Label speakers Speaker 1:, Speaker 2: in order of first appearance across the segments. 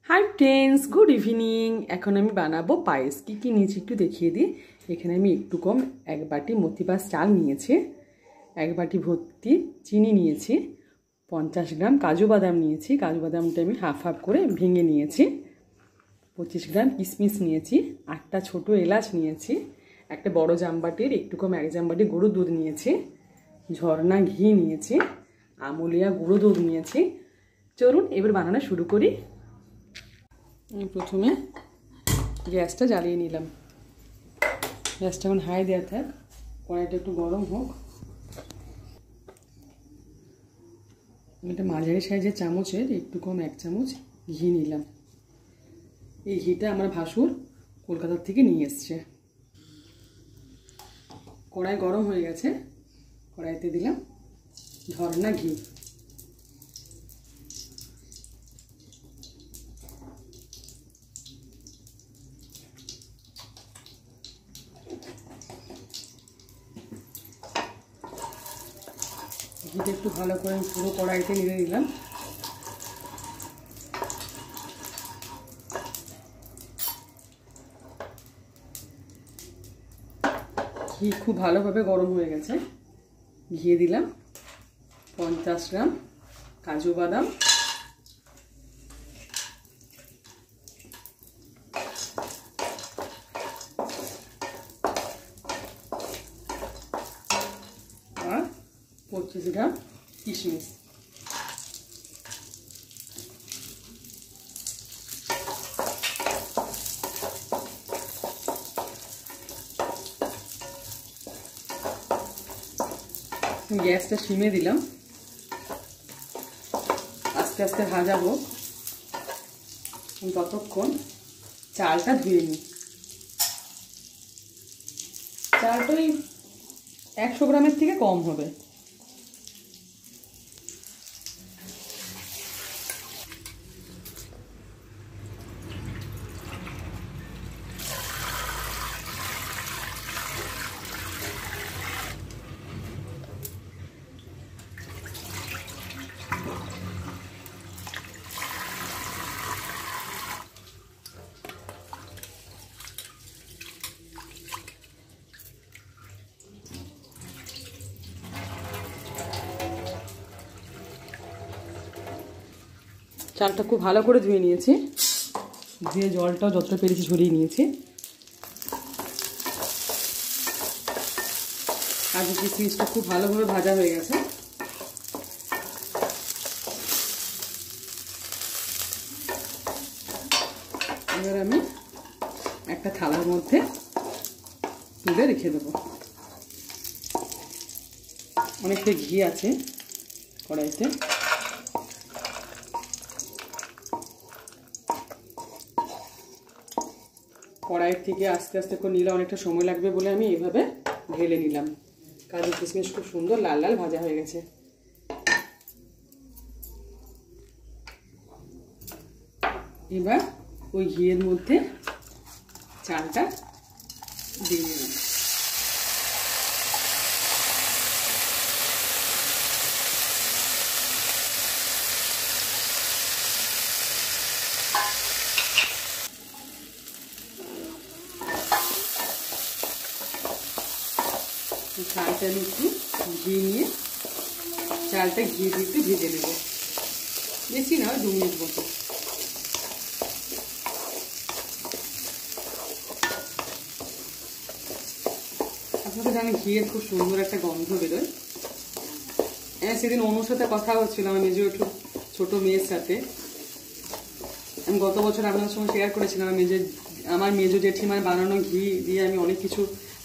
Speaker 1: Hi friends good evening এখন আমি বানাবো পায়েস কি কি নিয়েছি একটু দেখিয়ে দিই। এখানে আমি একটু কম এক বাটি মতিবাস চাল নিয়েছি, এক বাটি ভর্তি চিনি নিয়েছি, 50 গ্রাম কাজু বাদাম নিয়েছি, কাজু বাদামটা আমি হাফ হাফ করে ভেঙে নিয়েছি, 25 গ্রাম কিশমিশ নিয়েছি, 8টা ছোট এলাচ নিয়েছি, একটা বড় জামবাটির একটু কম এক জামবাটি গরুর দুধ নিয়েছি, ঝর্ণা ঘি নিয়েছি, আমুলিয়া গুঁড়ো দুধ নিয়েছি। চলুন এবার বানানো শুরু করি। প্রথমে গ্যাসটা জ্বালিয়ে নিলাম, গ্যাসটা এখন হাই দেওয়া থাক, কড়াইটা একটু গরম হোক। এটা মাঝারি সাইজের চামচের একটু কম এক চামচ ঘি নিলাম। এই ঘিটা আমার ভাসুর কলকাতার থেকে নিয়ে এসছে। কড়াই গরম হয়ে গেছে, কড়াইতে দিলাম ঝর্ণা ঘি, ঘিটা একটু ভালো করে পুরো কড়াইতে নিয়ে নিলাম। ঘি খুব ভালোভাবে গরম হয়ে গেছে, ঘিয়ে দিলাম 50 গ্রাম কাজু বাদাম, আর 25 গ্রাম কিশমিশ। গ্যাসটা সিমে দিলাম, আস্তে আস্তে ভাজা হোক, ততক্ষণ চালটা ধুয়ে নিই। চালটা ওই 100 গ্রামের থেকে কম হবে। চালটা খুব ভালো করে ধুয়ে নিয়েছি, ধুয়ে জলটাও যতটা পেরেছি ঝরিয়ে নিয়েছি। কাজু কিশমিশটা খুব ভালোভাবে ভাজা হয়ে গেছে। এবার আমি একটা থালার মধ্যে তুলে রেখে দেবো। অনেকটা ঘি আছে কড়াইতে, কড়াইয়ের থেকে আস্তে আস্তে করে নিলে অনেকটা সময় লাগবে বলে আমি এইভাবে ঢেলে নিলাম। কাজু কিশমিশ খুব সুন্দর লাল লাল ভাজা হয়ে গেছে। এবার ওই ঘিয়ের মধ্যে চালটা দিয়ে দিলাম। চালটা আমি একটু ঘি নিয়ে চালটা ঘি দিয়ে একটু ভেজে নেব, বেশি না 2 মিনিট মতো। আপনাদের জানেন ঘিয়ের খুব সুন্দর একটা গন্ধ বেরোয়। সেদিন অনুর সাথে কথা হচ্ছিলাম, আমার মেজো একটু ছোট মেয়ের সাথে। আমি গত বছর আপনাদের সঙ্গে শেয়ার করেছিলাম আমার মেজো জেঠিমার বানানো ঘি দিয়ে আমি অনেক কিছু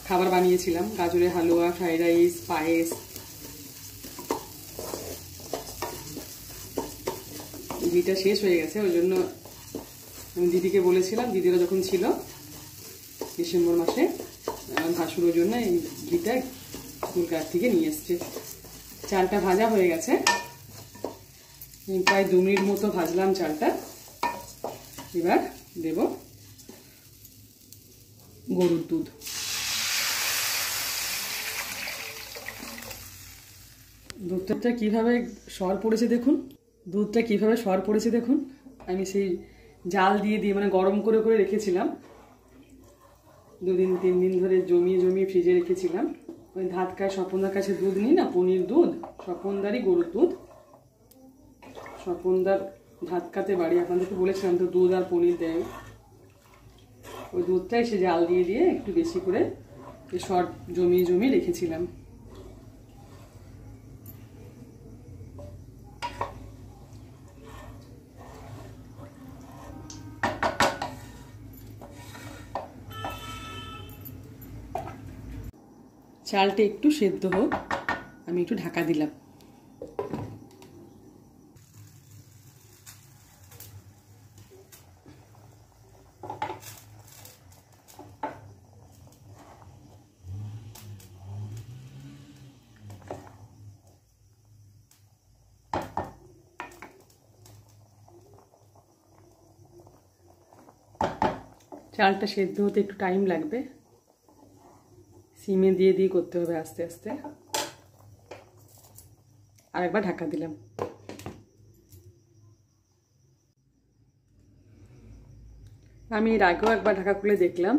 Speaker 1: খাবার বানিয়েছিলাম, গাজরের হালুয়া, ফ্রাইড রাইস, পায়েস। ঘিটা শেষ হয়ে গেছে, ওই জন্য আমি দিদিকে বলেছিলাম, দিদিরা যখন ছিল ডিসেম্বর মাসে, আমার ভাসুরের জন্য এই ঘিটা কলকাতা থেকে নিয়ে এসছে। চালটা ভাজা হয়ে গেছে, প্রায় 2 মিনিট মতো ভাজলাম চালটা। এবার দেব গরুর দুধ। দুধটা কিভাবে সর পড়েছে দেখুন, দুধটা কিভাবে সর পড়েছে দেখুন। আমি সেই জাল দিয়ে দিয়ে মানে গরম করে করে রেখেছিলাম, 2-3 দিন ধরে জমিয়ে জমিয়ে ফ্রিজে রেখেছিলাম। ওই ধাতকায় স্বপনদার কাছে দুধ নিই না, পনির দুধ, স্বপনদারই গরুর দুধ, স্বপনদার ধাতকাতে বাড়ি, আপনাদেরকে বলেছিলাম তো দুধ আর পনির দেয়। ওই দুধটাই সে জাল দিয়ে দিয়ে একটু বেশি করে শর্ট জমিয়ে জমিয়ে রেখেছিলাম। চালটা একটু সেদ্ধ হোক, আমি একটু ঢাকা দিলাম। চালটা সেদ্ধ হতে একটু টাইম লাগবে, সিমে দিয়ে দিয়ে করতে হবে আস্তে আস্তে। আরেকবার ঢাকা দিলাম। আমি এর আগেও একবার ঢাকা খুলে দেখলাম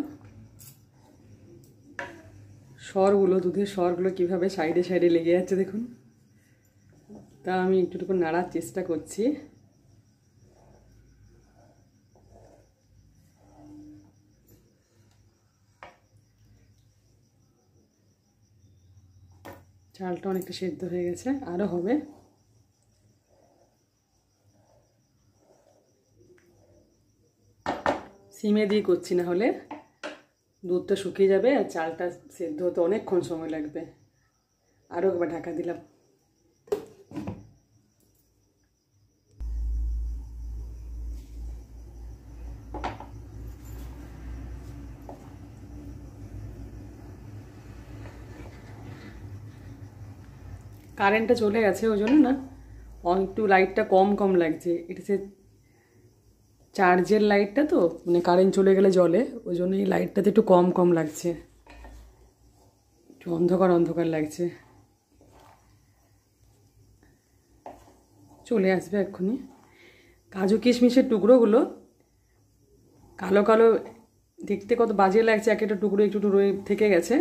Speaker 1: সরগুলো, দুধের সরগুলো কীভাবে সাইডে সাইডে লেগে যাচ্ছে দেখুন। তা আমি একটুটুকু নাড়ার চেষ্টা করছি। চালটা অনেকটা সেদ্ধ হয়ে গেছে, আরও হবে। সিমে দিয়ে করছি, না হলে দুধটা শুকিয়ে যাবে আর চালটা সেদ্ধ হতে অনেকক্ষণ সময় লাগবে। আরও একবার ঢাকা দিলাম। কারেন্টটা চলে গেছে, ওই জন্য না একটু লাইটটা কম কম লাগছে। এটা সে চার্জের লাইটটা তো, মানে কারেন্ট চলে গেলে জ্বলে, ওই জন্য এই লাইটটাতে একটু কম কম লাগছে, একটু অন্ধকার অন্ধকার লাগছে। চলে আসবে এক্ষুনি। কাজু কিশমিশের টুকরোগুলো কালো কালো দেখতে কত বাজে লাগছে, এক একটা টুকরো একটু রয়ে থেকে গেছে।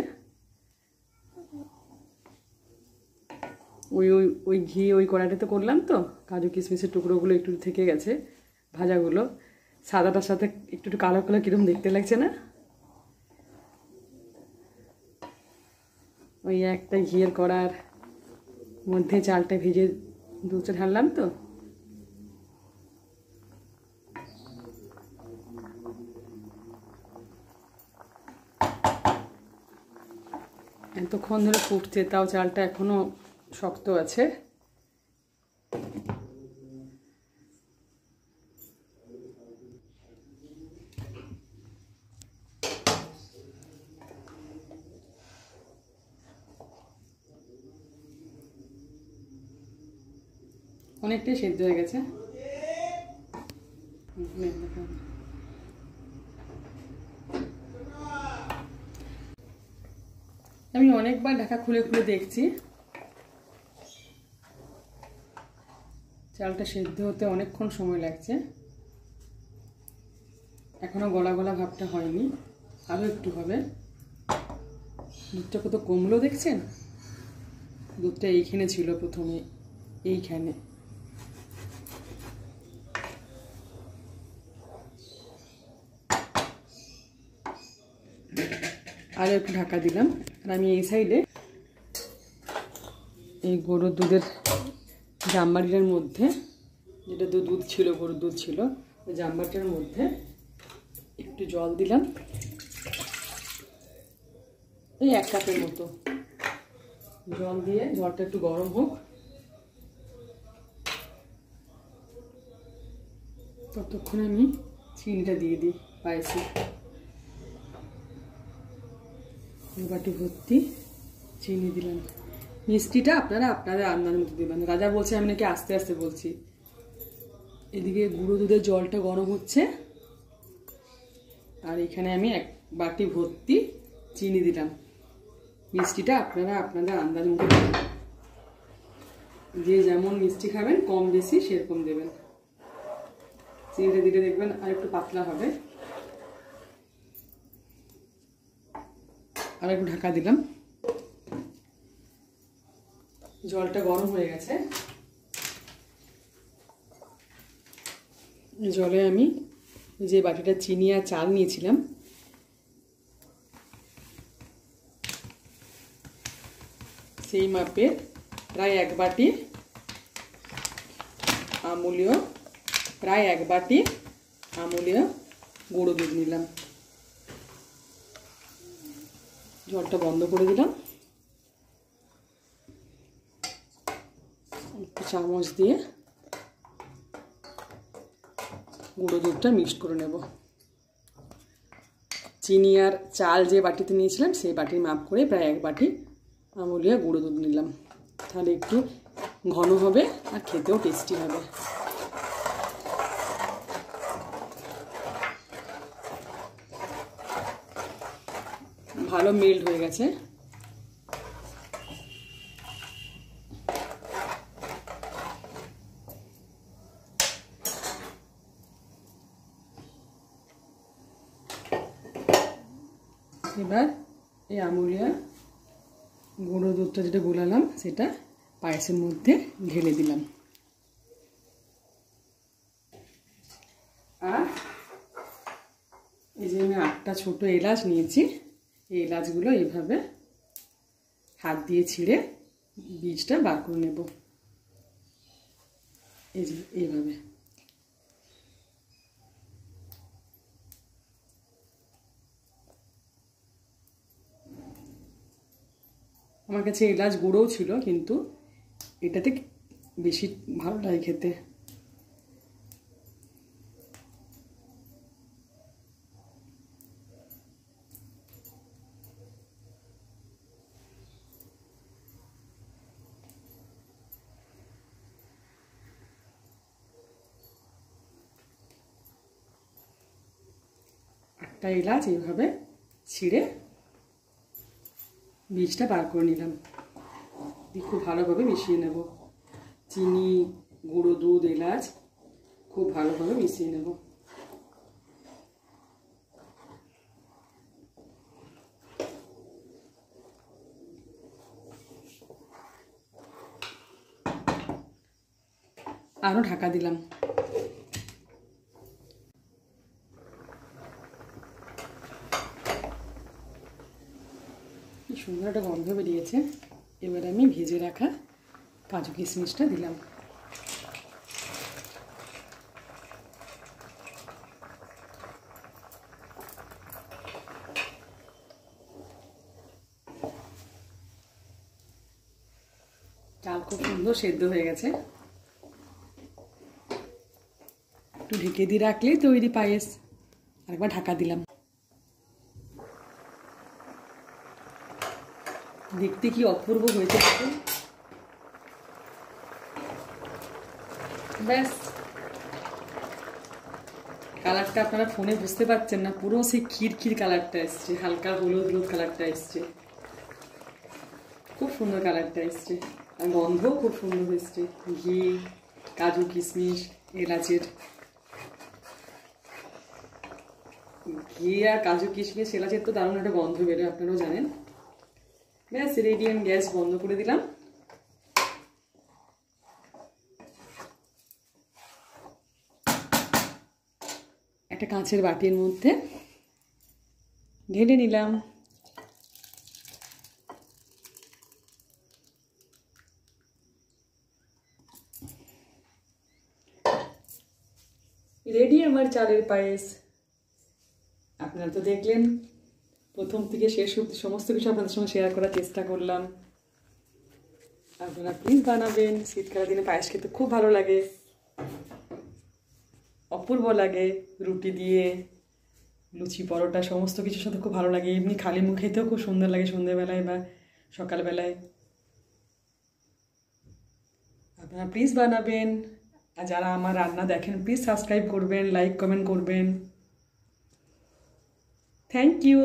Speaker 1: ওই ওই ওই ঘি ওই কড়াইটাতে করলাম তো, কাজু কিশমিশের টুকরোগুলো একটু থেকে গেছে ভাজাগুলো। সাদাটার সাথে একটু একটু কালো কালো কীরকম দেখতে লাগছে না? ওই একটা ঘিয়ের কড়ার মধ্যে চালটা ভেজে দুধটা ঢাললাম তো, এতক্ষণ ধরে ফুটছে, তাও চালটা এখনো শক্ত আছে। অনেকটাই সেদ্ধ হয়ে গেছে। আমি অনেকবার ঢাকা খুলে খুলে দেখছি, চালটা সেদ্ধ হতে অনেকক্ষণ সময় লাগছে। এখনো গলা গলা ভাবটা হয়নি, আরও একটু হবে। দুধটা কত কমলো দেখছেন? দুধটা এইখানে ছিল প্রথমে, এইখানে। আরও একটু ঢাকা দিলাম। আর আমি এই সাইডে এই গরুর দুধের জামবাটিটার মধ্যে, যেটা দুধ ছিল, গরুর দুধ ছিল, ওই জামবাটিটার মধ্যে একটু জল দিলাম, এই 1 কাপের মতো জল দিয়ে, জলটা একটু গরম হোক, ততক্ষণে আমি চিনিটা দিয়ে দিই পায়েসে। বাটি ভর্তি চিনি দিলাম। মিষ্টিটা আপনারা আপনাদের আন্দাজ মতো দেবেন। রাজা বলছে আমি নাকি আস্তে আস্তে বলছি। এদিকে গুঁড়ো দুধের জলটা গরম হচ্ছে, আর এখানে আমি 1 বাটি ভর্তি চিনি দিলাম। মিষ্টিটা আপনারা আপনাদের আন্দাজ মতো দেবেন, যে যেমন মিষ্টি খাবেন কম বেশি সেরকম দেবেন। চিনিটা দিলে দেখবেন আর একটু পাতলা হবে। আর একটু ঢাকা দিলাম। জলটা গরম হয়ে গেছে। জলে আমি যে বাটিটা চিনি আর চাল নিয়েছিলাম সেই মাপের প্রায় 1 বাটি আমুলীয় গুঁড়ো দুধ নিলাম। জলটা বন্ধ করে দিলাম। একটু চামচ দিয়ে গুঁড়ো দুধটা মিক্সড করে নেব। চিনি আর চাল যে বাটিতে নিয়েছিলাম সেই বাটির মাপ করে প্রায় 1 বাটি আমুলিয়া গুঁড়ো দুধ নিলাম। তাহলে একটু ঘন হবে আর খেতেও টেস্টি হবে। ভালো মেল্ট হয়ে গেছে। এবার এই আমুলিয়া গুঁড়ো দুধটা যেটা গোলালাম সেটা পায়েসের মধ্যে ঢেলে দিলাম। আর এই যে আমি 8টা ছোট এলাচ নিয়েছি, এই এলাচগুলো এইভাবে হাত দিয়ে ছিঁড়ে বীজটা বার করে নেব। এই যে এইভাবে। আমার কাছে এলাচ গুঁড়োও ছিল, কিন্তু এটাতে বেশি ভালো লাগে খেতে। একটা এলাচ এইভাবে ছিঁড়ে বীজটা বার করে নিলাম। খুব ভালোভাবে মিশিয়ে নেব। চিনি, গুঁড়ো দুধ, এলাচ খুব ভালোভাবে মিশিয়ে নেব। আরও ঢাকা দিলাম। সুন্দর একটা গন্ধ বেরিয়েছে। এবার আমি ভেজে রাখা কাজু কিশমিশটা দিলাম। চাল খুব সুন্দর সেদ্ধ হয়ে গেছে। একটু ঢেকে দিয়ে রাখলেই তৈরি পায়েস। আরেকবার ঢাকা দিলাম। দেখতে কি অপূর্ব হয়েছে। ব্যাস, কালারটা আপনারা ফোনে বুঝতে পারছেন না, পুরো সেই ক্ষীর কালারটা এসছে, হালকা হলুদ হলুদ কালারটা এসছে। খুব সুন্দর কালারটা এসছে, আর গন্ধও খুব সুন্দর এসছে। ঘি, কাজু কিশমিশ, এলাচের ঘি আর কাজু কিশমিশ এলাচের তো দারুণ একটা গন্ধ বেরোয়, আপনারাও জানেন। ব্যাস রেডি। আমি গ্যাস বন্ধ করে দিলাম। একটা কাঁচের বাটির মধ্যে ঢেলে নিলাম। রেডি আমার চালের পায়েস। আপনারা তো দেখলেন, প্রথম থেকে শেষ অবধি সমস্ত কিছু আপনাদের সঙ্গে শেয়ার করার চেষ্টা করলাম। আপনারা প্লিজ বানাবেন। শীতকালের দিনে পায়েস খেতে খুব ভালো লাগে, অপূর্ব লাগে। রুটি দিয়ে, লুচি, পরোটা সমস্ত কিছুর সাথে খুব ভালো লাগে। এমনি খালি মুখ খেতেও খুব সুন্দর লাগে সন্ধ্যেবেলায় বা সকালবেলায়। আপনারা প্লিজ বানাবেন। আর যারা আমার রান্না দেখেন প্লিজ সাবস্ক্রাইব করবেন, লাইক কমেন্ট করবেন। Thank you.